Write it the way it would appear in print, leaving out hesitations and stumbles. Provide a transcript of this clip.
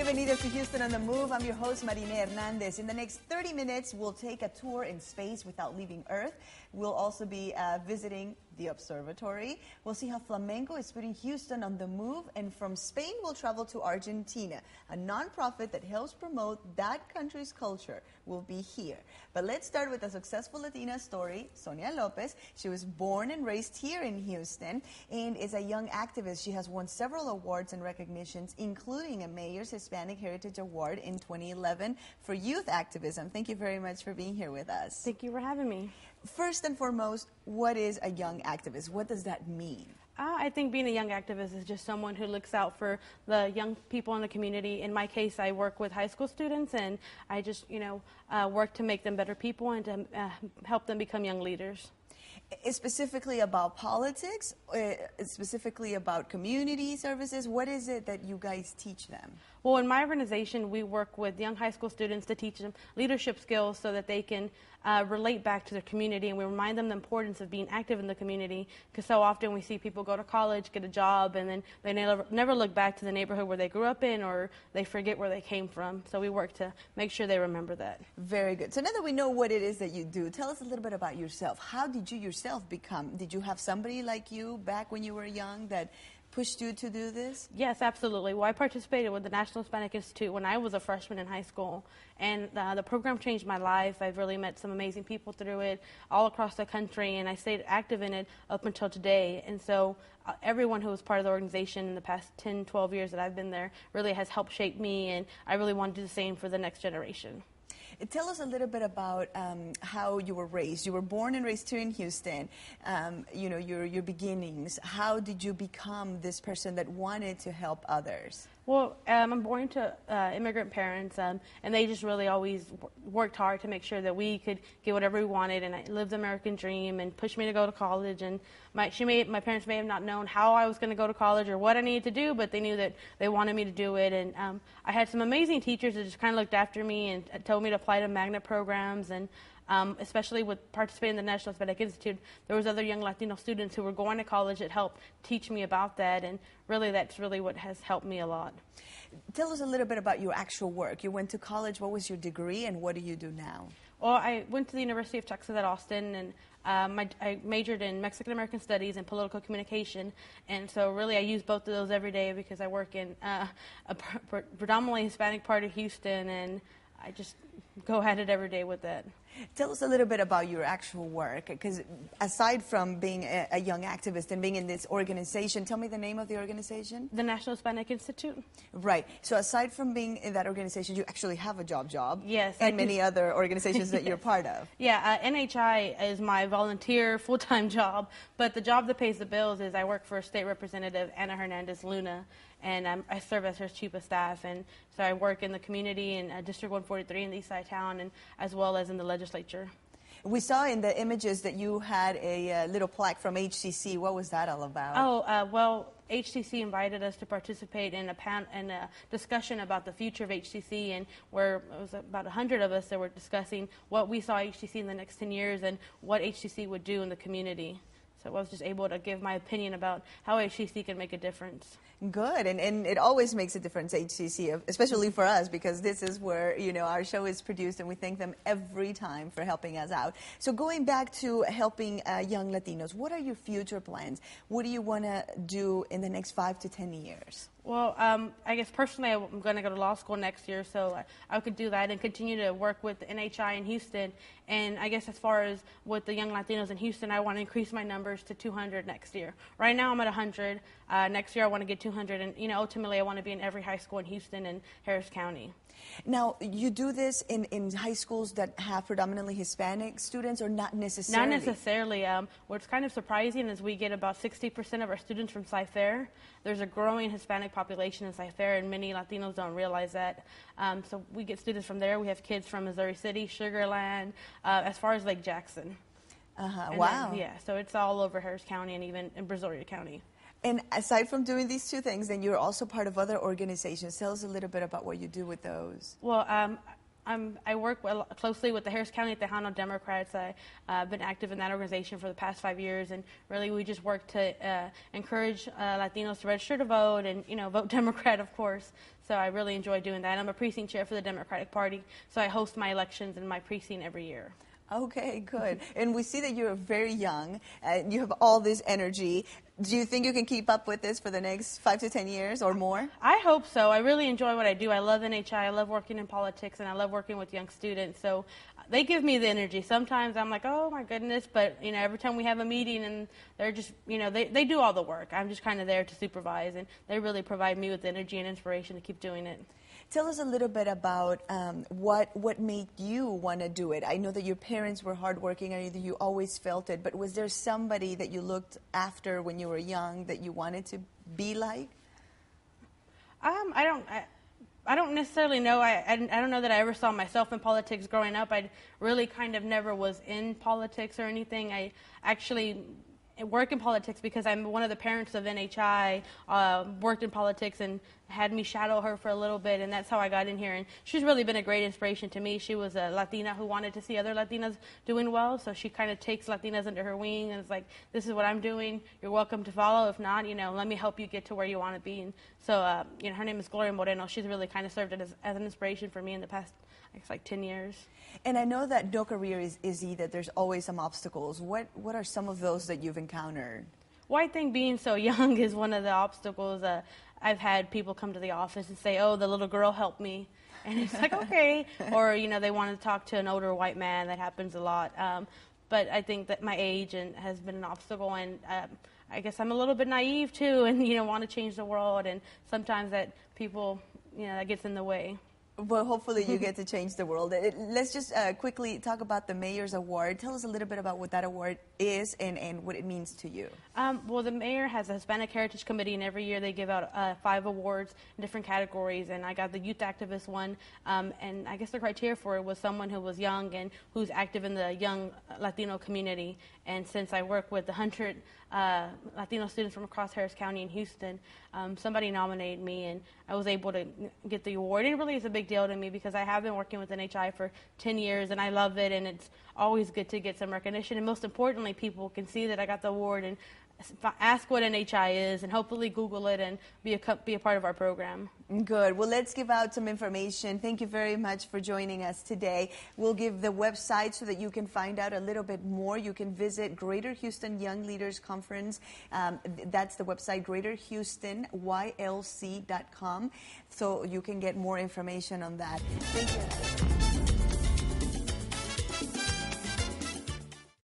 Bienvenidos to Houston on the Move. I'm your host, Marina Hernandez. In the next 30 minutes, we'll take a tour in space without leaving Earth. We'll also be visiting the observatory. We'll see how flamenco is putting Houston on the move. And from Spain, we'll travel to Argentina. A nonprofit that helps promote that country's culture will be here. But let's start with a successful Latina story, Sonia Lopez. She was born and raised here in Houston and is a young activist. She has won several awards and recognitions, including a Mayor's Hispanic Heritage Award in 2011 for youth activism. Thank you very much for being here with us. Thank you for having me. First and foremost, what is a young activist? What does that mean? I think being a young activist is just someone who looks out for the young people in the community. In my case, I work with high school students, and I just, work to make them better people and to help them become young leaders. Specifically about politics, specifically about community services, what is it that you guys teach them? Well, in my organization, we work with young high school students to teach them leadership skills so that they can relate back to their community, and we remind them the importance of being active in the community, because so often we see people go to college, get a job, and then they never look back to the neighborhood where they grew up in, or they forget where they came from. So we work to make sure they remember that. Very good. So now that we know what it is that you do, tell us a little bit about yourself. How did you yourself become? Did you have somebody like you back when you were young that pushed you to do this? Yes, absolutely. Well, I participated with the National Hispanic Institute when I was a freshman in high school, and the program changed my life. I've really met some amazing people through it all across the country, and I stayed active in it up until today. And so everyone who was part of the organization in the past 10, 12 years that I've been there really has helped shape me, and I really want to do the same for the next generation. Tell us a little bit about how you were raised. You were born and raised here in Houston. Your beginnings. How did you become this person that wanted to help others? Well, I'm born to immigrant parents, and they just really always worked hard to make sure that we could get whatever we wanted, and I lived the American dream and pushed me to go to college. And my parents may have not known how I was going to go to college or what I needed to do, but they knew that they wanted me to do it. And I had some amazing teachers that just kind of looked after me and told me to apply to magnet programs, and especially with participating in the National Hispanic Institute, there was other young Latino students who were going to college that helped teach me about that, and really that's really what has helped me a lot. Tell us a little bit about your actual work. You went to college. What was your degree, and what do you do now? Well, I went to the University of Texas at Austin, and I majored in Mexican-American Studies and Political Communication, and so really I use both of those every day because I work in a predominantly Hispanic part of Houston, and I just go at it every day with that. Tell us a little bit about your actual work, because aside from being a young activist and being in this organization, tell me the name of the organization. The National Hispanic Institute. Right. So aside from being in that organization, you actually have a job. Yes. And many other organizations that you're part of. Yeah, NHI is my volunteer full-time job, but the job that pays the bills is I work for State Representative Ana Hernandez Luna, and I serve as her chief of staff, and so I work in the community in District 143 in the east side of town, and as well as in the legislature. We saw in the images that you had a little plaque from HCC. What was that all about? Well, HCC invited us to participate in a discussion about the future of HCC, and where it was about 100 of us that were discussing what we saw HCC in the next 10 years and what HCC would do in the community. So I was just able to give my opinion about how HCC can make a difference. Good, and it always makes a difference, HCC, especially for us, because this is where, our show is produced, and we thank them every time for helping us out. So going back to helping young Latinos, what are your future plans? What do you want to do in the next 5 to 10 years? Well, I guess personally I'm going to go to law school next year, so I could do that and continue to work with the NHI in Houston. And I guess as far as with the young Latinos in Houston, I want to increase my numbers to 200 next year. Right now I'm at 100. Next year I want to get 200, and ultimately I want to be in every high school in Houston and Harris County. Now, you do this in high schools that have predominantly Hispanic students, or not necessarily? Not necessarily. What's kind of surprising is we get about 60% of our students from Cy-Fair. There's a growing Hispanic population in Cy-Fair, and many Latinos don't realize that. So we get students from there. We have kids from Missouri City, Sugar Land, as far as Lake Jackson. Wow. Then, yeah, so it's all over Harris County and even in Brazoria County. And aside from doing these two things, then you're also part of other organizations. Tell us a little bit about what you do with those. Well, I work closely with the Harris County Tejano Democrats. I've been active in that organization for the past 5 years, and really we just work to encourage Latinos to register to vote and, vote Democrat, of course. So I really enjoy doing that. I'm a precinct chair for the Democratic Party, so I host my elections in my precinct every year. Okay, good. And we see that you're very young, and you have all this energy. Do you think you can keep up with this for the next 5 to 10 years or more? I hope so. I really enjoy what I do. I love NHI. I love working in politics, and I love working with young students. So they give me the energy. Sometimes I'm like, oh my goodness, but every time we have a meeting and they're just, they do all the work. I'm just kind of there to supervise, and they really provide me with energy and inspiration to keep doing it. Tell us a little bit about what made you want to do it. I know that your parents were hardworking. I know that you always felt it, but was there somebody that you looked after when you were young that you wanted to be like? I don't necessarily know. I don't know that I ever saw myself in politics growing up. I really kind of never was in politics or anything. I actually work in politics because I'm one of the parents of NHI, worked in politics and had me shadow her for a little bit, and that's how I got in here. And she's really been a great inspiration to me. She was a Latina who wanted to see other Latinas doing well, so she kind of takes Latinas under her wing and is like, this is what I'm doing. You're welcome to follow. If not, let me help you get to where you want to be. And so, her name is Gloria Moreno. She's really kind of served as an inspiration for me in the past, like 10 years. And I know that no career is easy, that there's always some obstacles. What are some of those that you've encountered? Well, I think being so young is one of the obstacles. I've had people come to the office and say, oh, the little girl helped me. And it's like, okay. Or, they want to talk to an older white man. That happens a lot. But I think that my age has been an obstacle. And I guess I'm a little bit naive, too, and, want to change the world. And sometimes that people, that gets in the way. Well, hopefully you get to change the world. Let's just quickly talk about the Mayor's Award. Tell us a little bit about what that award is and what it means to you. Well, the mayor has a Hispanic Heritage Committee, and every year they give out 5 awards in different categories, and I got the Youth Activist one, and I guess the criteria for it was someone who was young and who's active in the young Latino community. And since I work with 100 Latino students from across Harris County and Houston, somebody nominated me, and I was able to get the award. It really is a big deal to me because I have been working with NHI for 10 years, and I love it, and it's always good to get some recognition. And most importantly, people can see that I got the award and ask what NHI is, and hopefully Google it and be a part of our program. Good. Well, let's give out some information. Thank you very much for joining us today. We'll give the website so that you can find out a little bit more. You can visit Greater Houston Young Leaders Conference. That's the website, GreaterHoustonYLC.com, so you can get more information on that. Thank you.